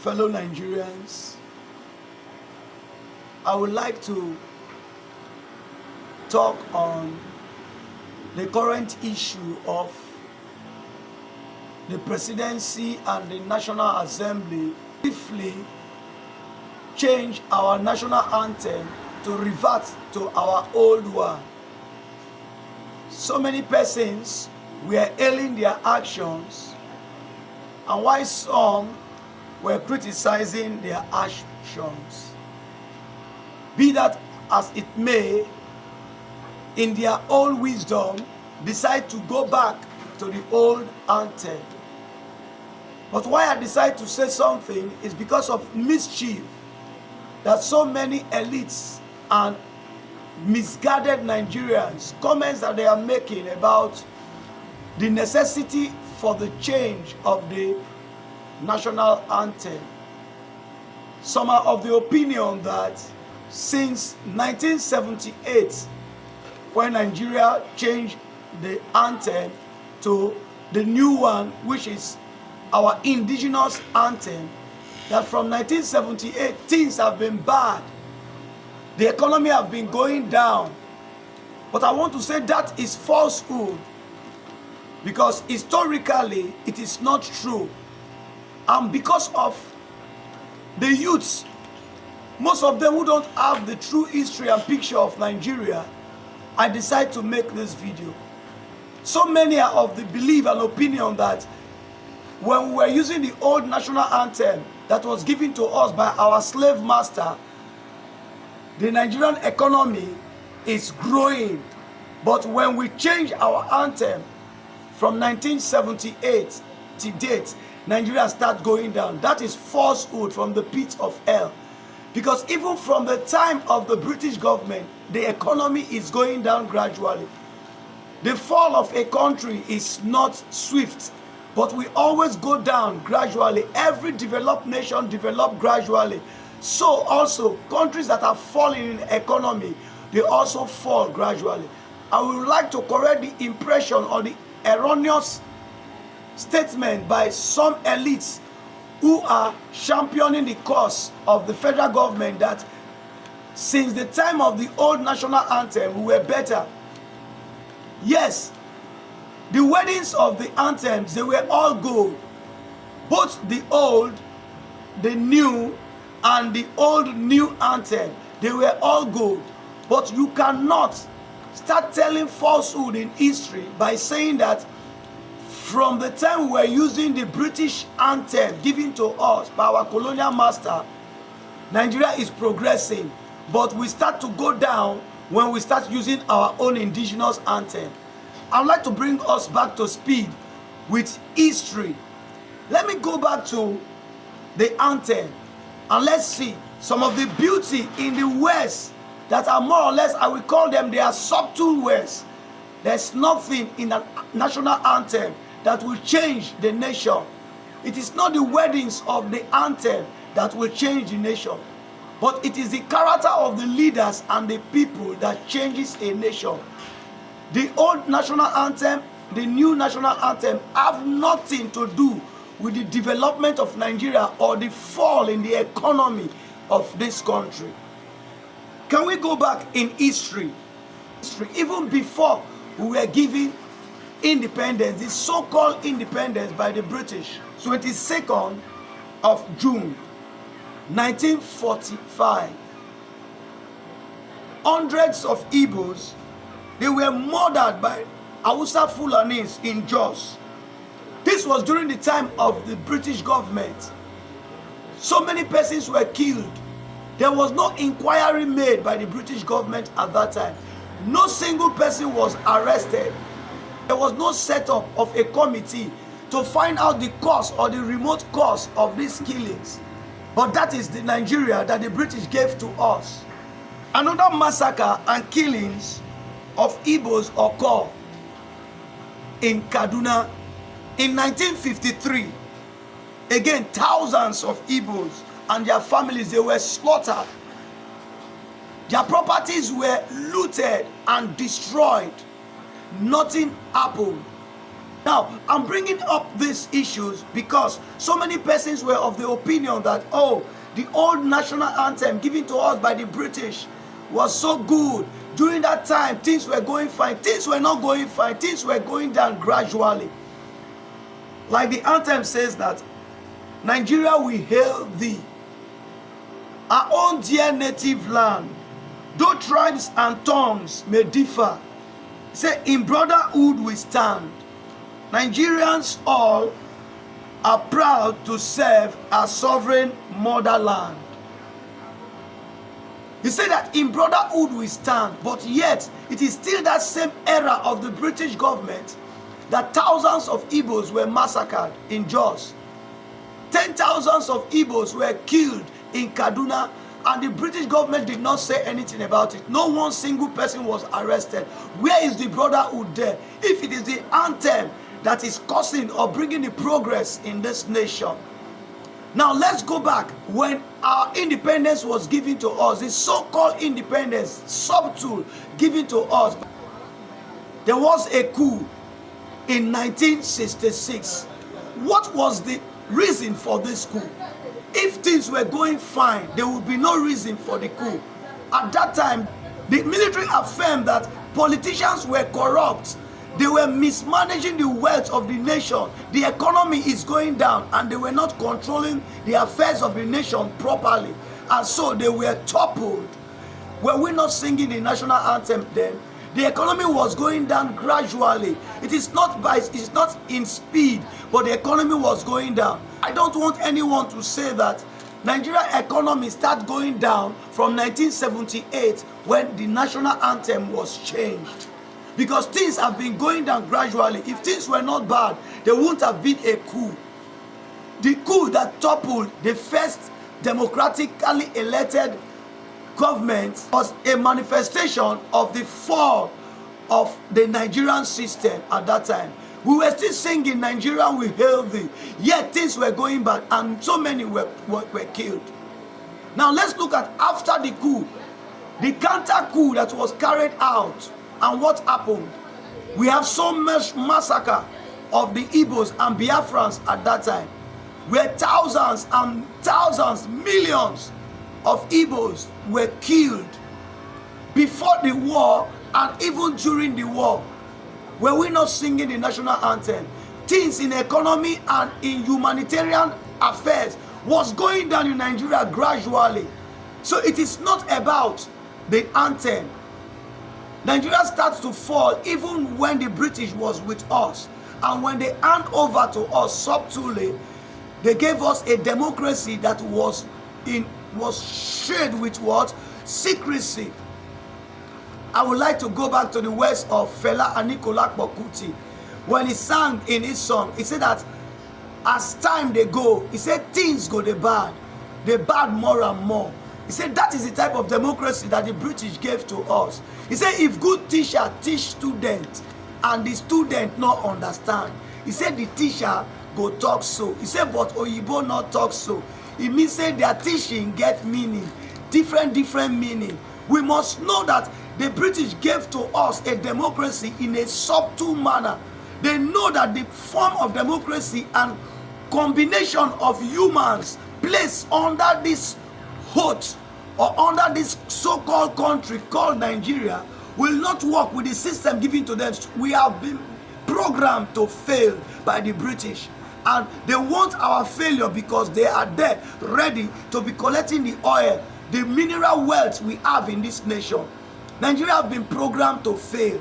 fellow Nigerians. I would like to talk on the current issue of the presidency and the National Assembly briefly change our national anthem to revert to our old one. So many persons were hailing their actions, and while some were criticizing their actions. Be that as it may, in their own wisdom, decide to go back to the old anthem. But why I decide to say something is because of mischief that so many elites and misguided Nigerians, comments that they are making about the necessity for the change of the national anthem. Some are of the opinion that since 1978, when Nigeria changed the anthem to the new one, which is our indigenous anthem, that from 1978 things have been bad. The economy have been going down. But I want to say that is falsehood, because historically it is not true. And because of the youths, most of them who don't have the true history and picture of Nigeria, I decide to make this video. So many are of the belief and opinion that when we were using the old national anthem that was given to us by our slave master, the Nigerian economy is growing. But when we change our anthem from 1978 to date, Nigeria starts going down. That is falsehood from the pit of hell. Because even from the time of the British government, the economy is going down gradually. The fall of a country is not swift, but we always go down gradually. Every developed nation develops gradually. So also, countries that are falling in economy, they also fall gradually. I would like to correct the impression or the erroneous statement by some elites who are championing the cause of the federal government that since the time of the old national anthem, we were better. Yes, the weddings of the anthems, they were all gold. Both the old, the new, and the old new anthem, they were all gold. But you cannot start telling falsehood in history by saying that from the time we were using the British anthem given to us by our colonial master, Nigeria is progressing. But we start to go down when we start using our own indigenous anthem. I'd like to bring us back to speed with history. Let me go back to the anthem and let's see some of the beauty in the words that are more or less, I will call them, they are subtle words. There's nothing in a national anthem that will change the nation. It is not the weddings of the anthem that will change the nation, but it is the character of the leaders and the people that changes a nation. The old national anthem, the new national anthem have nothing to do with the development of Nigeria or the fall in the economy of this country. Can we go back in history? Even before we were given independence, the so-called independence by the British, 22nd of June 1945, hundreds of Igbos, they were murdered by Hausa Fulanis in Jos. This was during the time of the British government. So many persons were killed. There was no inquiry made by the British government at that time. No single person was arrested. There was no setup of a committee to find out the cause or the remote cause of these killings. But that is the Nigeria that the British gave to us. Another massacre and killings of Igbos occurred in Kaduna in 1953. Again, thousands of Igbos and their families, they were slaughtered. Their properties were looted and destroyed. Nothing happened. Now, I'm bringing up these issues because so many persons were of the opinion that, oh, the old national anthem given to us by the British was so good. During that time, things were going fine. Things were not going fine. Things were going down gradually. Like the anthem says that, Nigeria, we hail thee, our own dear native land, though tribes and tongues may differ, say in brotherhood we stand. Nigerians all are proud to serve our sovereign motherland. He said that in brotherhood we stand, but yet it is still that same era of the British government that thousands of Igbos were massacred in Jos. 10,000s of Igbos were killed in Kaduna, and the British government did not say anything about it. No one single person was arrested. Where is the brotherhood there? If it is the anthem that is causing or bringing the progress in this nation. Now let's go back. When our independence was given to us, the so-called independence, subtool given to us, there was a coup in 1966. What was the reason for this coup? If things were going fine, there would be no reason for the coup. At that time, the military affirmed that politicians were corrupt. They were mismanaging the wealth of the nation. The economy is going down, and they were not controlling the affairs of the nation properly. And so they were toppled. Were we not singing the national anthem then? The economy was going down gradually. It is not in speed, but the economy was going down. I don't want anyone to say that Nigeria economy started going down from 1978 when the national anthem was changed. Because things have been going down gradually. If things were not bad, there wouldn't have been a coup. The coup that toppled the first democratically elected government was a manifestation of the fall of the Nigerian system at that time. We were still singing Nigeria we hail thee, yet things were going bad and so many were killed. Now let's look at after the coup, the counter coup that was carried out, and what happened. We have so much massacre of the Igbos and Biafrans at that time, where thousands and thousands, millions of Igbos were killed before the war and even during the war. Were we not singing the national anthem? Things in economy and in humanitarian affairs was going down in Nigeria gradually. So it is not about the anthem. Nigeria starts to fall even when the British was with us. And when they hand over to us subtly, they gave us a democracy that was shared with what? Secrecy. I would like to go back to the words of Fela Anikulapo Kuti. When he sang in his song, he said that as time they go, he said things go they bad more and more. He said that is the type of democracy that the British gave to us. He said if good teacher teach student and the student not understand, he said the teacher go talk so. He said but Oyibo not talk so. It means say their teaching get meaning, different meaning. We must know that the British gave to us a democracy in a subtle manner. They know that the form of democracy and combination of humans placed under this hood or under this so-called country called Nigeria will not work with the system given to them. We have been programmed to fail by the British, and they want our failure because they are there ready to be collecting the oil, the mineral wealth we have in this nation. Nigeria have been programmed to fail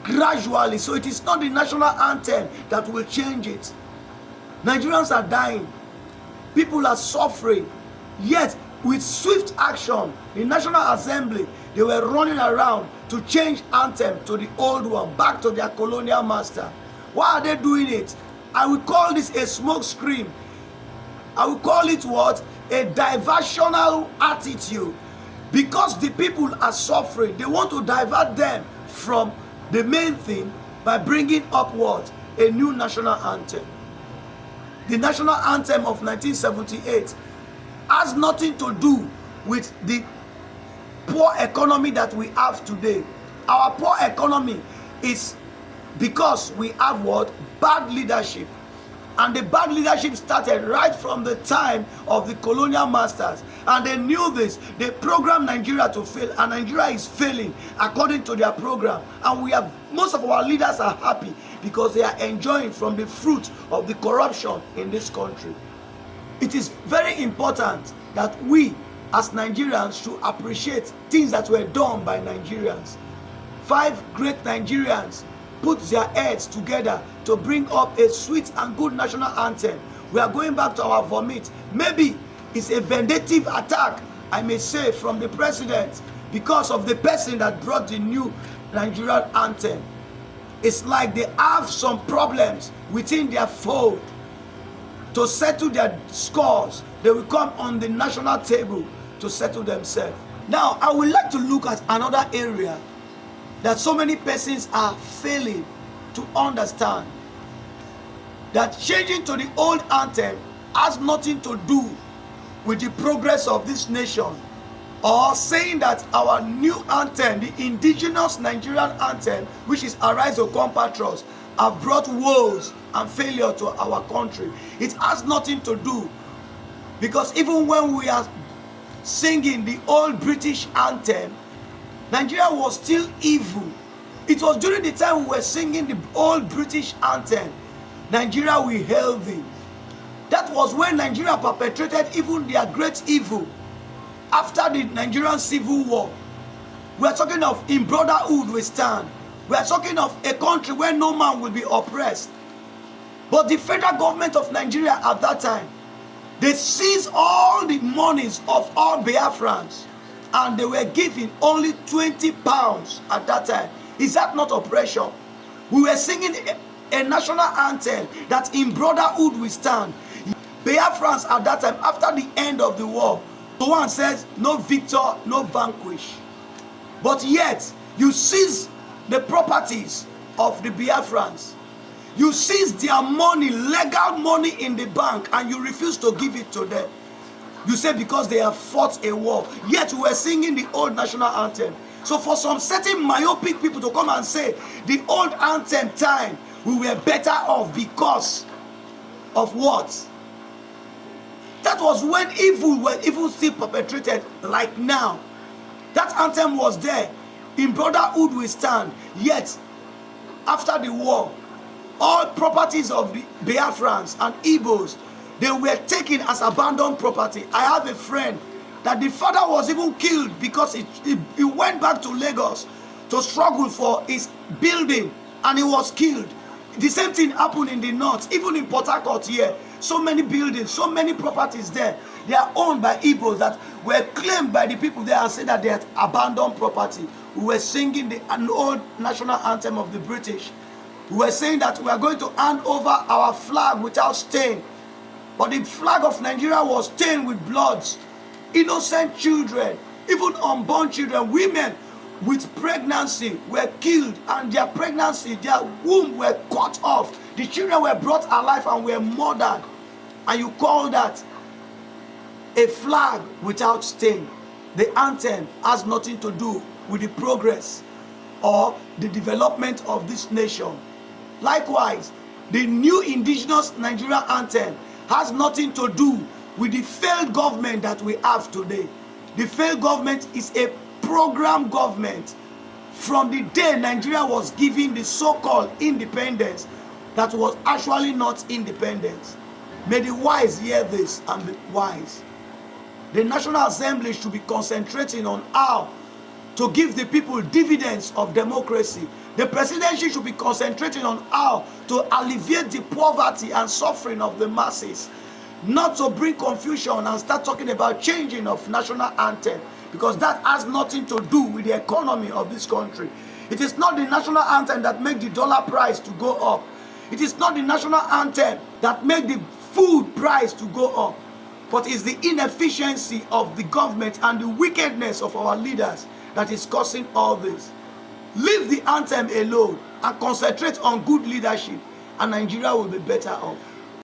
gradually, so it is not the national anthem that will change it. Nigerians are dying, people are suffering, yet with swift action, the National Assembly, they were running around to change anthem to the old one, back to their colonial master. Why are they doing it? I would call this a smoke screen. I would call it what? A diversional attitude. Because the people are suffering, they want to divert them from the main thing by bringing up what? A new national anthem. The national anthem of 1978 has nothing to do with the poor economy that we have today. Our poor economy is Because we have what? Bad leadership. And the bad leadership started right from the time of the colonial masters. And they knew this. They programmed Nigeria to fail. And Nigeria is failing according to their program. And most of our leaders are happy because they are enjoying from the fruit of the corruption in this country. It is very important that we as Nigerians should appreciate things that were done by Nigerians. 5 great Nigerians put their heads together to bring up a sweet and good national anthem. We are going back to our vomit. Maybe it's a vindictive attack, I may say, from the president because of the person that brought the new Nigerian anthem. It's like they have some problems within their fold. To settle their scores, they will come on the national table to settle themselves. Now, I would like to look at another area that so many persons are failing to understand. That changing to the old anthem has nothing to do with the progress of this nation, or saying that our new anthem, the indigenous Nigerian anthem, which is Arise O Compatriots, have brought woes and failure to our country. It has nothing to do, because even when we are singing the old British anthem, Nigeria was still evil. It was during the time we were singing the old British anthem, Nigeria we hail thee. That was when Nigeria perpetrated even their great evil. After the Nigerian Civil War, we are talking of in brotherhood we stand. We are talking of a country where no man will be oppressed. But the federal government of Nigeria at that time, they seized all the monies of all Biafrans, and they were giving only 20 pounds at that time. Is that not oppression? We were singing a national anthem that in brotherhood we stand. Biafrans at that time, after the end of the war, the one says, no victor, no vanquish. But yet, you seize the properties of the Biafrans. You seize their money, legal money in the bank, and you refuse to give it to them. You say because they have fought a war. Yet we were singing the old national anthem. So for some certain myopic people to come and say, the old anthem time, we were better off because of what? That was when evil still perpetrated like now. That anthem was there. In brotherhood we stand. Yet, after the war, all properties of the Biafrans and Igbos, they were taken as abandoned property. I have a friend that the father was even killed because he went back to Lagos to struggle for his building, and he was killed. The same thing happened in the north, even in Port Harcourt here. So many buildings, so many properties there. They are owned by Igbos that were claimed by the people there and said that they had abandoned property. We were singing an old national anthem of the British. We were saying that we are going to hand over our flag without stain. But the flag of Nigeria was stained with blood. Innocent children, even unborn children, women with pregnancy were killed, and their pregnancy, their womb were cut off. The children were brought alive and were murdered. And you call that a flag without stain? The anthem has nothing to do with the progress or the development of this nation. Likewise, the new indigenous Nigerian anthem has nothing to do with the failed government that we have today. The failed government is a program government from the day Nigeria was given the so-called independence that was actually not independence. May the wise hear this and be wise. The National Assembly should be concentrating on how to give the people dividends of democracy. The presidency should be concentrating on how to alleviate the poverty and suffering of the masses, not to bring confusion and start talking about changing of national anthem, because that has nothing to do with the economy of this country. It is not the national anthem that makes the dollar price to go up. It is not the national anthem that makes the food price to go up. But it's the inefficiency of the government and the wickedness of our leaders that is causing all this. Leave the anthem alone and concentrate on good leadership, and Nigeria will be better off.